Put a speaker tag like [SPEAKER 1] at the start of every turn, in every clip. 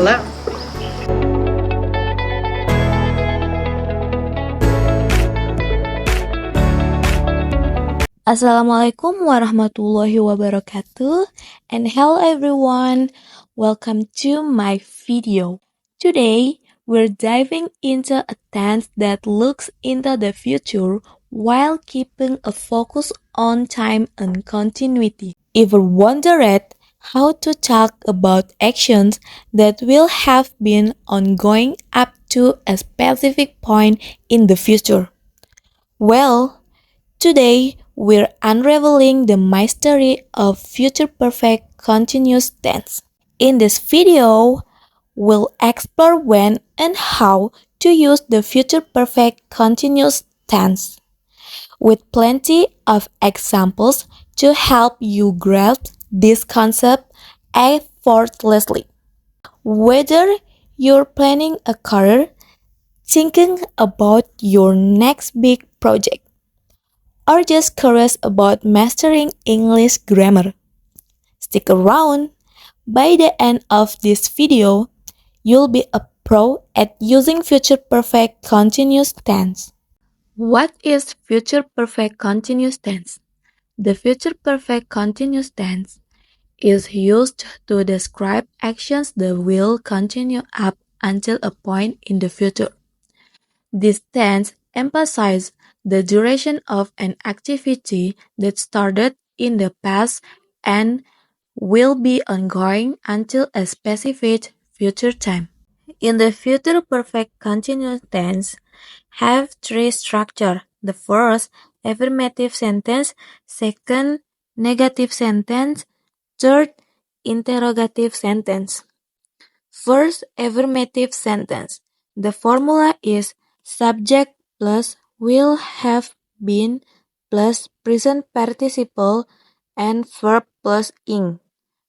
[SPEAKER 1] learn.
[SPEAKER 2] Assalamualaikum warahmatullahi wabarakatuh, and hello everyone, welcome to my video. Today, we're diving into a tense that looks into the future while keeping a focus on time and continuity. Ever wondered how to talk about actions that will have been ongoing up to a specific point in the future? Well, today, we're unraveling the mystery of future perfect continuous tense. In this video, we'll explore when and how to use the future perfect continuous tense, with plenty of examples to help you grasp this concept effortlessly. Whether you're planning a career, thinking about your next big project, or just curious about mastering English grammar, stick around. By the end of this video, you'll be a pro at using future perfect continuous tense. What is future perfect continuous tense? The future perfect continuous tense is used to describe actions that will continue up until a point in the future. This tense emphasizes the duration of an activity that started in the past and will be ongoing until a specific future time. In the future perfect continuous tense, have three structure. The first, affirmative sentence. Second, negative sentence. Third, interrogative sentence. First, affirmative sentence. The formula is subject plus will have been plus present participle and verb plus ing.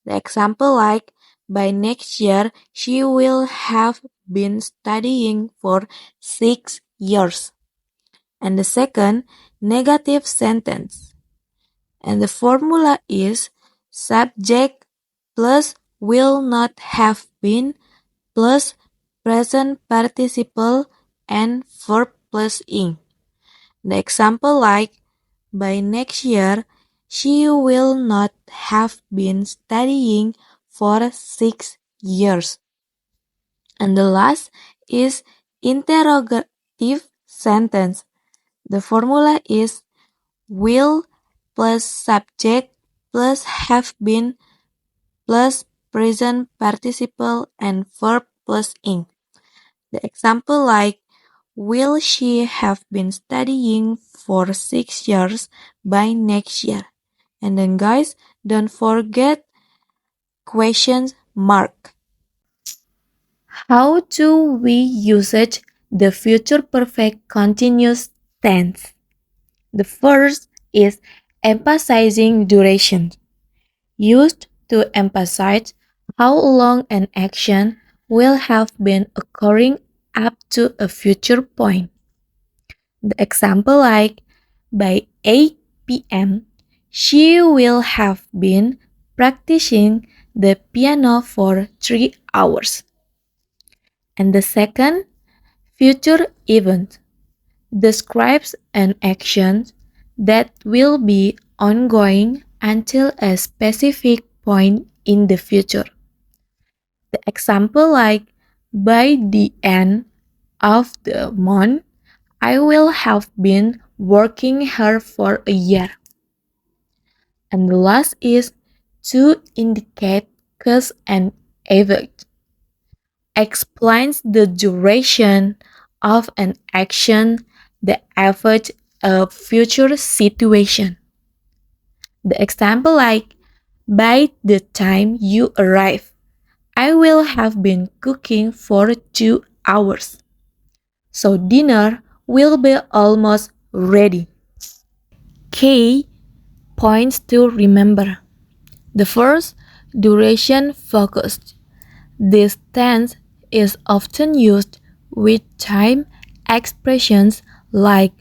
[SPEAKER 2] The example like, by next year, she will have been studying for 6 years. And the second, negative sentence. And the formula is subject plus will not have been plus present participle and verb plus ing. The example like, by next year, she will not have been studying for 6 years. And the last is interrogative sentence. The formula is will plus subject plus have been plus present participle and verb plus ing. The example like, will she have been studying for 6 years by next year? And then guys, don't forget question mark. How do we use the future perfect continuous tense? The first is emphasizing duration, used to emphasize how long an action will have been occurring up to a future point. The example like, by 8 p.m., she will have been practicing the piano for 3 hours. And the second, future event, describes an action that will be ongoing until a specific point in the future. The example like, by the end of the month, I will have been working hard for a year. And the last is to indicate cause and effect. Explains the duration of an action that affects a future situation. The example like, by the time you arrive, I will have been cooking for 2 hours. So dinner will be almost ready. Key points to remember. The first, duration focused. This tense is often used with time expressions like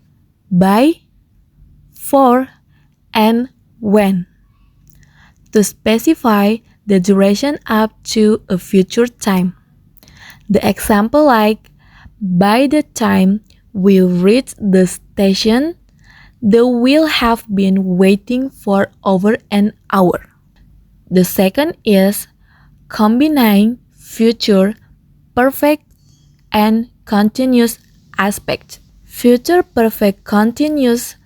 [SPEAKER 2] by, for, and when to specify the duration up to a future time. The example like, by the time we reach the station, they will have been waiting for over an hour. The second is combining future perfect and continuous aspect. Future perfect continuous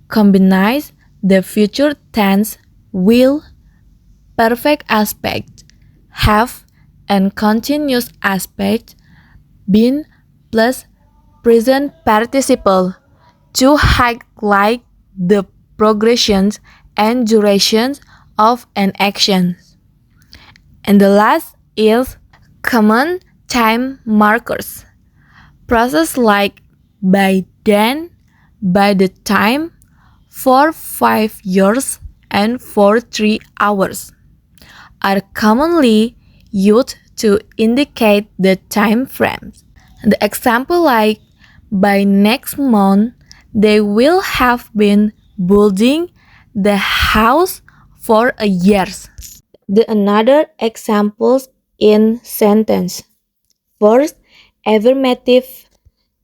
[SPEAKER 2] combines the future tense will, perfect aspect, have, and continuous aspect been plus present participle to highlight the progressions and durations of an action. And the last is common time markers. Process like by then, by the time, for 5 years, and for 3 hours are commonly used to indicate the time frames. The example like by next month they will have been building the house for a year. The another examples in sentence. First, affirmative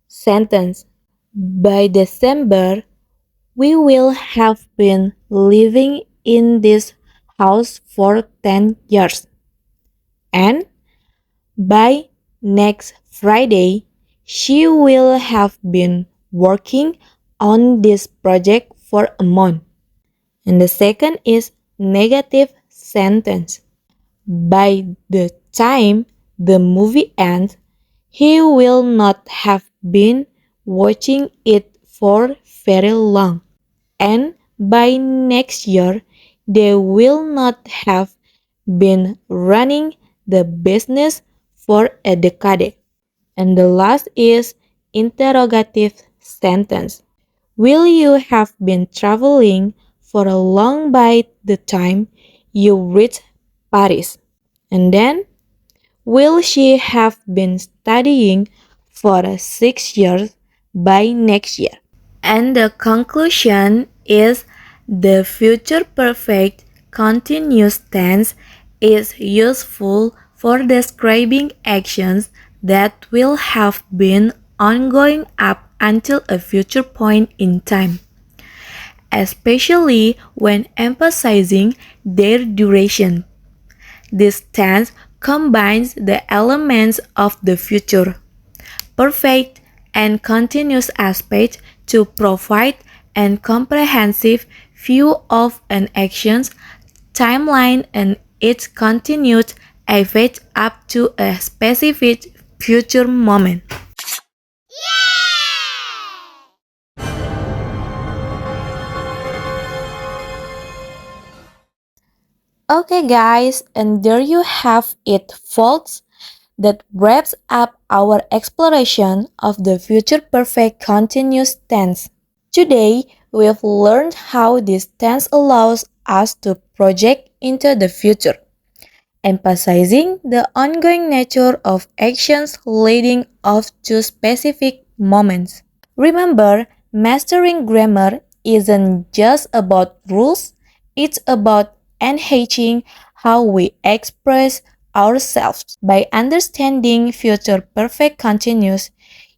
[SPEAKER 2] sentence. By December, we will have been living in this house for 10 years. And by next Friday, she will have been working on this project for a month. And the second is negative sentence. By the time the movie ends, he will not have been watching it for very long. And by next year, they will not have been running the business for a decade. And the last is interrogative sentence. Will you have been traveling for a long by the time you reach Paris? And then, will she have been studying for 6 years by next year? And the conclusion is the future perfect continuous tense is useful for describing actions that will have been ongoing up until a future point in time, especially when emphasizing their duration. This tense combines the elements of the future perfect and continuous aspect to provide a comprehensive view of an action's timeline and its continued effect up to a specific future moment. Okay, guys, and there you have it, folks. That wraps up our exploration of the future perfect continuous tense. Today, we have learned how this tense allows us to project into the future, emphasizing the ongoing nature of actions leading up to specific moments. Remember, mastering grammar isn't just about rules, it's about enhancing how we express ourselves. By understanding future perfect continuous,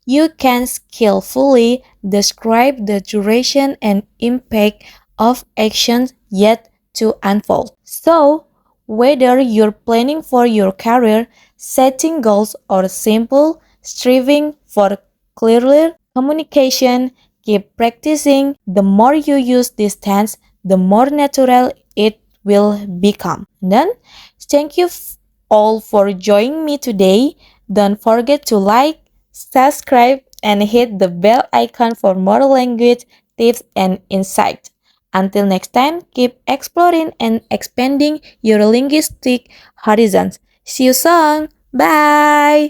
[SPEAKER 2] you can skillfully describe the duration and impact of actions yet to unfold. So, whether you're planning for your career, setting goals, or simple striving for clearer communication, keep practicing. The more you use this tense, the more natural it will become. Then, thank you all for joining me today. Don't forget to like, subscribe, and hit the bell icon for more language tips and insights. Until next time, keep exploring and expanding your linguistic horizons. See you soon. Bye.